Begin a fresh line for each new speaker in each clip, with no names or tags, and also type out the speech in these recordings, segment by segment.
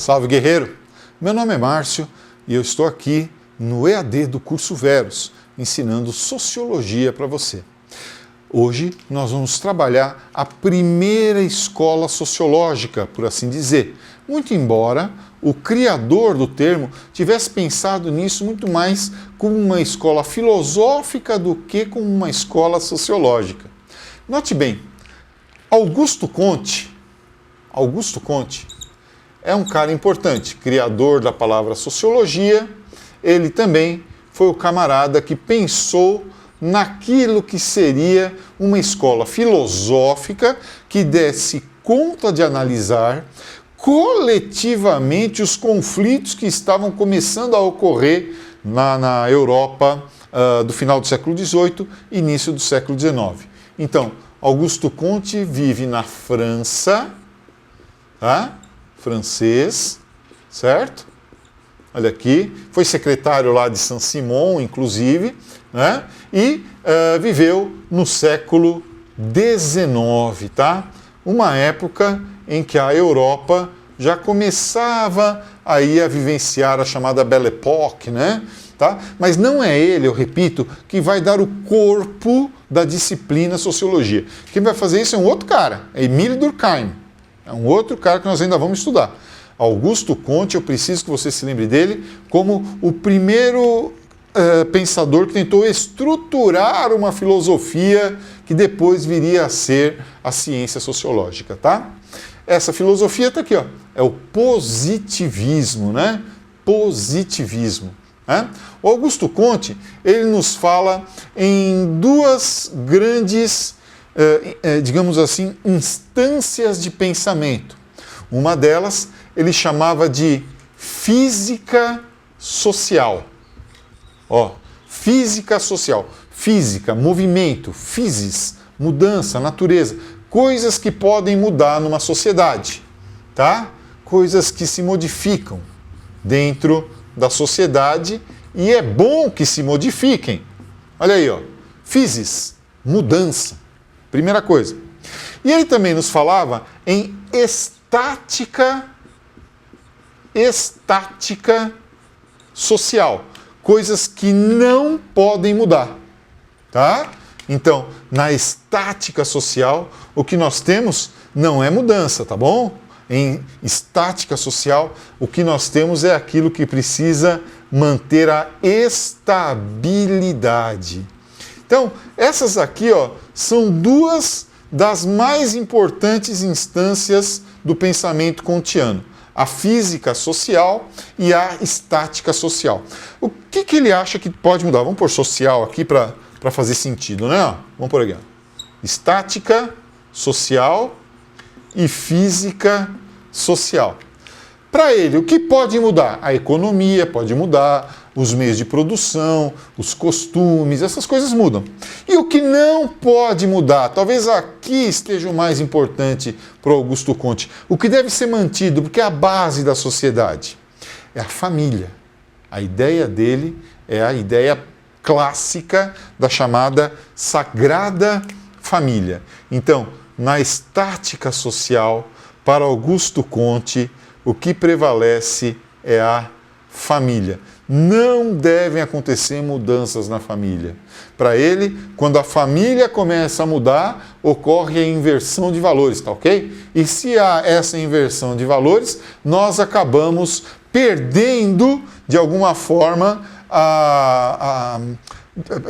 Salve, guerreiro! Meu nome é Márcio e eu estou aqui no EAD do curso Veros, ensinando Sociologia para você. Hoje nós vamos trabalhar a primeira escola sociológica, por assim dizer, muito embora o criador do termo tivesse pensado nisso muito mais como uma escola filosófica do que como uma escola sociológica. Note bem, Augusto Conte é um cara importante, criador da palavra sociologia. Ele também foi o camarada que pensou naquilo que seria uma escola filosófica que desse conta de analisar coletivamente os conflitos que estavam começando a ocorrer na Europa do final do século XVIII e início do século XIX. Então, Augusto Conte vive na França, tá? Francês, certo? Olha aqui, foi secretário lá de Saint-Simon, inclusive, né? E viveu no século XIX, tá? Uma época em que a Europa já começava aí a vivenciar a chamada Belle Époque, né? Tá? Mas não é ele, eu repito, que vai dar o corpo da disciplina sociologia. Quem vai fazer isso é um outro cara, é Émile Durkheim. É um outro cara que nós ainda vamos estudar. Augusto Conte, eu preciso que você se lembre dele como o primeiro pensador que tentou estruturar uma filosofia que depois viria a ser a ciência sociológica, tá? Essa filosofia está aqui, ó, é o positivismo, né? Positivismo. Né? O Augusto Conte, ele nos fala em duas grandes digamos assim, instâncias de pensamento. Uma delas ele chamava de física social. Ó, física social. Física, movimento, physis, mudança, natureza. Coisas que podem mudar numa sociedade, tá? Coisas que se modificam dentro da sociedade e é bom que se modifiquem. Olha aí, ó. Physis, mudança. Primeira coisa. E ele também nos falava em estática social. Coisas que não podem mudar. Tá? Então, na estática social, o que nós temos não é mudança, tá bom? Em estática social, o que nós temos é aquilo que precisa manter a estabilidade. Então, essas aqui, ó, são duas das mais importantes instâncias do pensamento kantiano. A física social e a estática social. O que ele acha que pode mudar? Vamos pôr social aqui para fazer sentido, né? Vamos por aqui. Ó. Estática social e física social. Para ele, o que pode mudar? A economia pode mudar, os meios de produção, os costumes, essas coisas mudam. E o que não pode mudar, talvez aqui esteja o mais importante para Augusto Conte, o que deve ser mantido, porque é a base da sociedade, é a família. A ideia dele é a ideia clássica da chamada Sagrada Família. Então, na estática social, para Augusto Conte, o que prevalece é a família. Não devem acontecer mudanças na família. Para ele, quando a família começa a mudar, ocorre a inversão de valores, tá ok? E se há essa inversão de valores, nós acabamos perdendo, de alguma forma,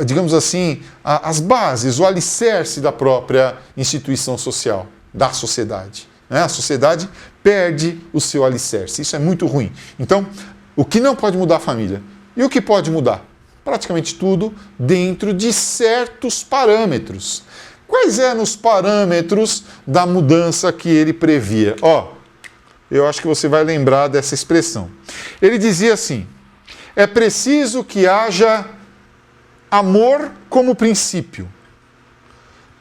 digamos assim, as bases, o alicerce da própria instituição social, da sociedade. A sociedade perde o seu alicerce. Isso é muito ruim. Então, o que não pode mudar a família? E o que pode mudar? Praticamente tudo dentro de certos parâmetros. Quais eram os parâmetros da mudança que ele previa? Eu acho que você vai lembrar dessa expressão. Ele dizia assim: é preciso que haja amor como princípio.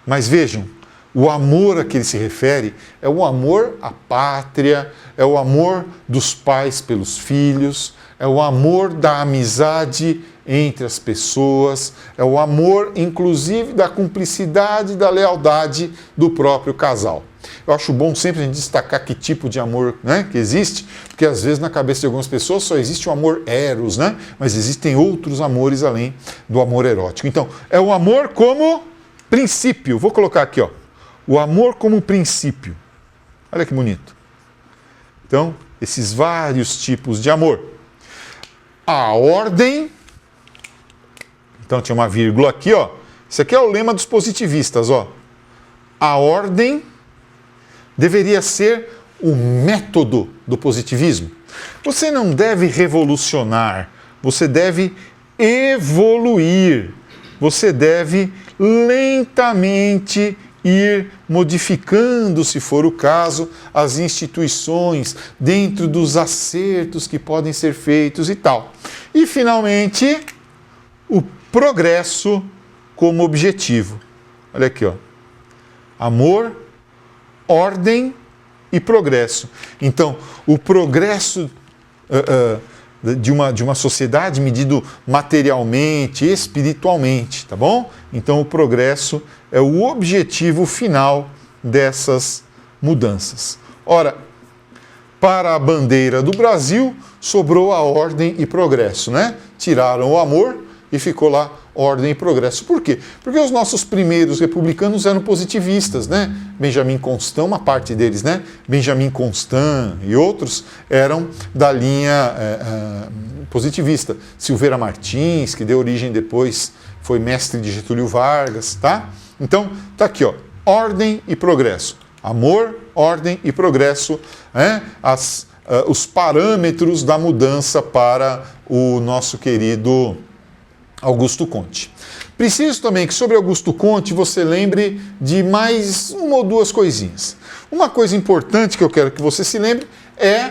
Mas vejam, o amor a que ele se refere é o amor à pátria, é o amor dos pais pelos filhos, é o amor da amizade entre as pessoas, é o amor, inclusive, da cumplicidade, da lealdade do próprio casal. Eu acho bom sempre a gente destacar que tipo de amor, né, que existe, porque às vezes na cabeça de algumas pessoas só existe o amor eros, né, mas existem outros amores além do amor erótico. Então, é o amor como princípio. Vou colocar aqui, ó, o amor como princípio. Olha que bonito. Então, esses vários tipos de amor. A ordem. Então, tinha uma vírgula aqui, ó. Isso aqui é o lema dos positivistas, ó. A ordem deveria ser o método do positivismo. Você não deve revolucionar, você deve evoluir. Você deve lentamente ir modificando, se for o caso, as instituições dentro dos acertos que podem ser feitos e tal. E, finalmente, o progresso como objetivo. Olha aqui, ó. Amor, ordem e progresso. Então, o progresso de uma sociedade medido materialmente, espiritualmente, tá bom? Então, o progresso é o objetivo final dessas mudanças. Ora, para a bandeira do Brasil, sobrou a ordem e progresso, né? Tiraram o amor e ficou lá ordem e progresso. Por quê? Porque os nossos primeiros republicanos eram positivistas, né? Benjamin Constant, uma parte deles, né? Benjamin Constant e outros eram da linha positivista. Silveira Martins, que deu origem depois, foi mestre de Getúlio Vargas, tá? Então, tá aqui, ó, ordem e progresso. Amor, ordem e progresso, né? Os parâmetros da mudança para o nosso querido Augusto Conte. Preciso também que sobre Augusto Conte você lembre de mais uma ou duas coisinhas. Uma coisa importante que eu quero que você se lembre é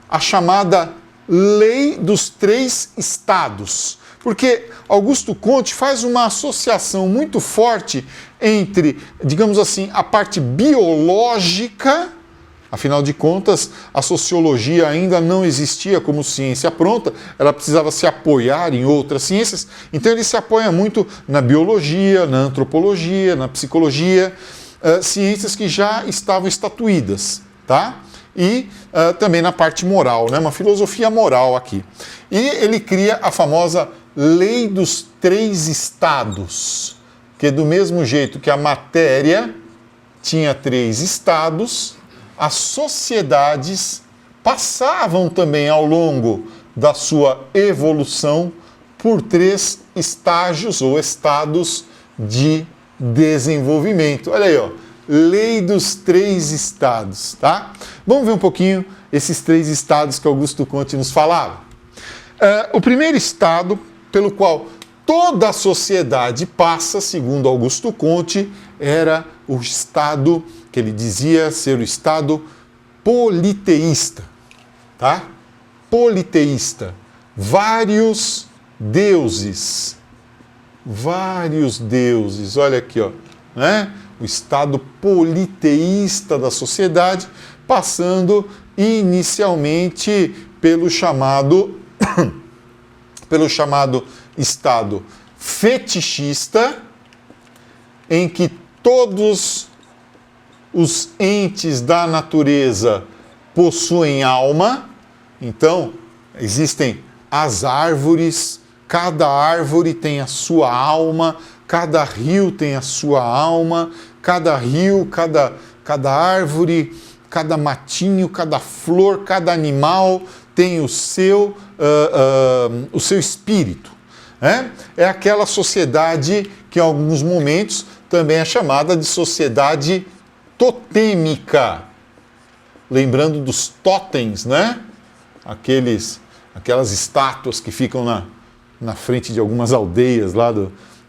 a chamada Lei dos Três Estados. Porque Augusto Conte faz uma associação muito forte entre, digamos assim, a parte biológica. Afinal de contas, a sociologia ainda não existia como ciência pronta, ela precisava se apoiar em outras ciências, então ele se apoia muito na biologia, na antropologia, na psicologia, ciências que já estavam estatuídas, tá? E também na parte moral, né? Uma filosofia moral aqui. E ele cria a famosa Lei dos Três Estados, que do mesmo jeito que a matéria tinha três estados, as sociedades passavam também ao longo da sua evolução por três estágios ou estados de desenvolvimento. Olha aí, ó, Lei dos Três Estados, tá? Vamos ver um pouquinho esses três estados que Augusto Conte nos falava. O primeiro estado pelo qual toda a sociedade passa, segundo Augusto Conte, era o estado que ele dizia ser o estado politeísta, tá? Politeísta. Vários deuses, olha aqui, ó, né? O estado politeísta da sociedade, passando inicialmente pelo chamado estado fetichista, em que todos os entes da natureza possuem alma. Então, existem as árvores, cada árvore tem a sua alma, cada rio tem a sua alma, cada rio, cada árvore, cada matinho, cada flor, cada animal tem o seu espírito. Né? É aquela sociedade que em alguns momentos também é chamada de sociedade totêmica. Lembrando dos totens, né? Aquelas estátuas que ficam na frente de algumas aldeias lá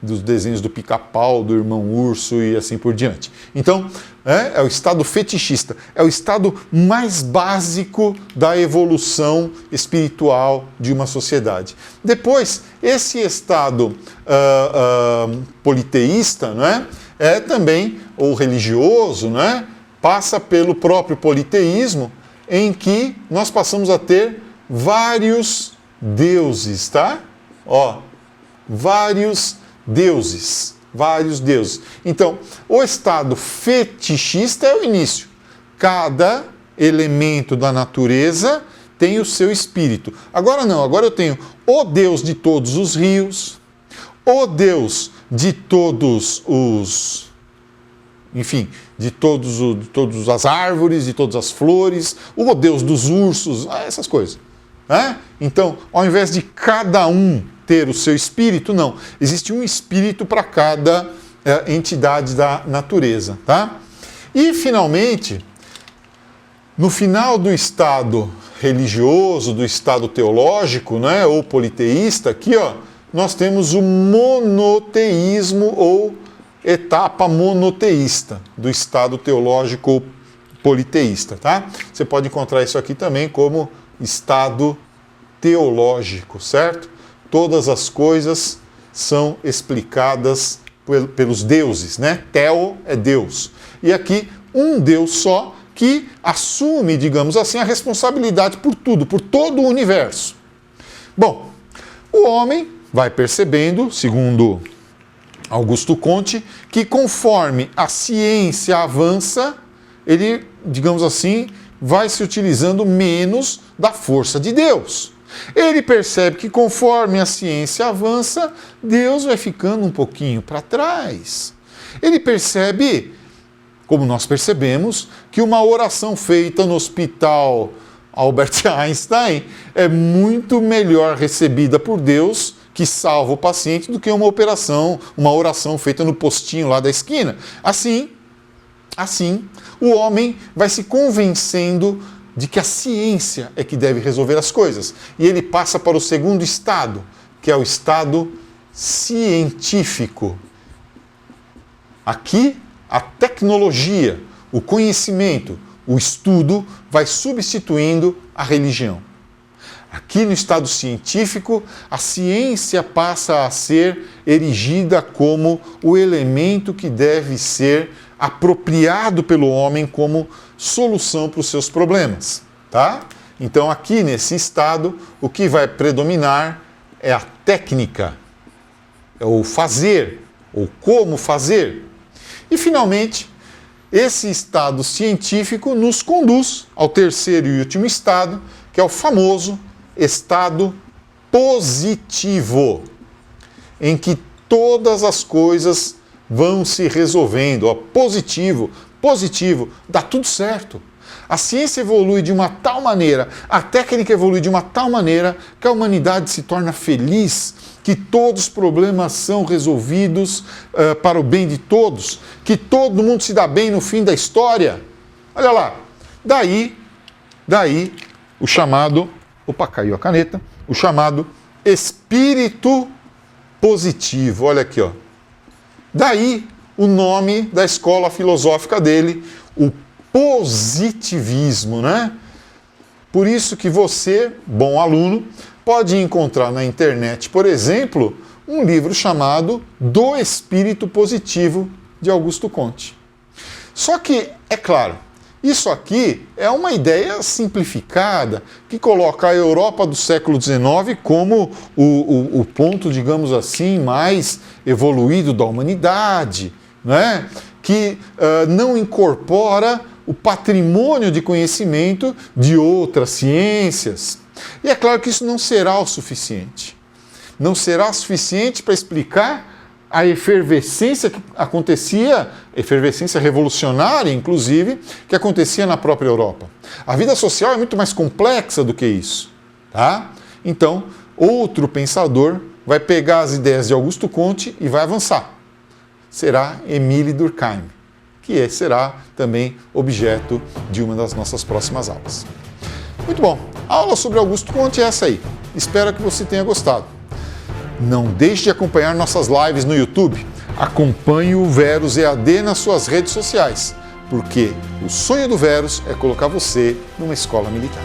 dos desenhos do Pica-Pau, do Irmão Urso e assim por diante. Então, é o estado fetichista, é o estado mais básico da evolução espiritual de uma sociedade. Depois, esse estado politeísta, não é? É também, ou religioso, não é? Passa pelo próprio politeísmo, em que nós passamos a ter vários deuses, tá? Ó, vários deuses. Vários deuses. Então, o estado fetichista é o início. Cada elemento da natureza tem o seu espírito. Agora não, agora eu tenho o Deus de todos os rios, o Deus de todos os... enfim, de todas as árvores, de todas as flores, o Deus dos ursos, essas coisas. Né? Então, ao invés de cada um ter o seu espírito, não. Existe um espírito para cada entidade da natureza. Tá? E, finalmente, no final do estado religioso, do estado teológico, né, ou politeísta, aqui ó, nós temos o monoteísmo ou etapa monoteísta do estado teológico ou politeísta. Tá? Você pode encontrar isso aqui também como estado teológico, certo? Todas as coisas são explicadas pelos deuses, né? Theo é Deus. E aqui um Deus só que assume, digamos assim, a responsabilidade por tudo, por todo o universo. Bom, o homem vai percebendo, segundo Augusto Comte, que conforme a ciência avança, ele, digamos assim, vai se utilizando menos da força de Deus. Ele percebe que conforme a ciência avança, Deus vai ficando um pouquinho para trás. Ele percebe, como nós percebemos, que uma oração feita no hospital Albert Einstein é muito melhor recebida por Deus, que salva o paciente, do que uma oração feita no postinho lá da esquina. Assim, o homem vai se convencendo de que a ciência é que deve resolver as coisas. E ele passa para o segundo estado, que é o estado científico. Aqui, a tecnologia, o conhecimento, o estudo vai substituindo a religião. Aqui no estado científico, a ciência passa a ser erigida como o elemento que deve ser apropriado pelo homem como solução para os seus problemas, tá? Então aqui nesse estado, o que vai predominar é a técnica, é o fazer, ou como fazer. E finalmente, esse estado científico nos conduz ao terceiro e último estado, que é o famoso estado positivo, em que todas as coisas vão se resolvendo. Ó, positivo, dá tudo certo. A ciência evolui de uma tal maneira, a técnica evolui de uma tal maneira que a humanidade se torna feliz, que todos os problemas são resolvidos para o bem de todos, que todo mundo se dá bem no fim da história. Olha lá, daí o chamado, opa, caiu a caneta, o chamado espírito positivo. Olha aqui, ó. Daí o nome da escola filosófica dele, o positivismo, né? Por isso que você, bom aluno, pode encontrar na internet, por exemplo, um livro chamado Do Espírito Positivo, de Augusto Comte. Só que, é claro, isso aqui é uma ideia simplificada que coloca a Europa do século XIX como o ponto, digamos assim, mais evoluído da humanidade, né? Que não incorpora o patrimônio de conhecimento de outras ciências. E é claro que isso não será o suficiente. Não será suficiente para explicar a efervescência que acontecia, efervescência revolucionária, inclusive, que acontecia na própria Europa. A vida social é muito mais complexa do que isso. Tá? Então, outro pensador vai pegar as ideias de Augusto Comte e vai avançar. Será Émile Durkheim, que será também objeto de uma das nossas próximas aulas. Muito bom, a aula sobre Augusto Comte é essa aí. Espero que você tenha gostado. Não deixe de acompanhar nossas lives no YouTube. Acompanhe o Verus EAD nas suas redes sociais, porque o sonho do Verus é colocar você numa escola militar.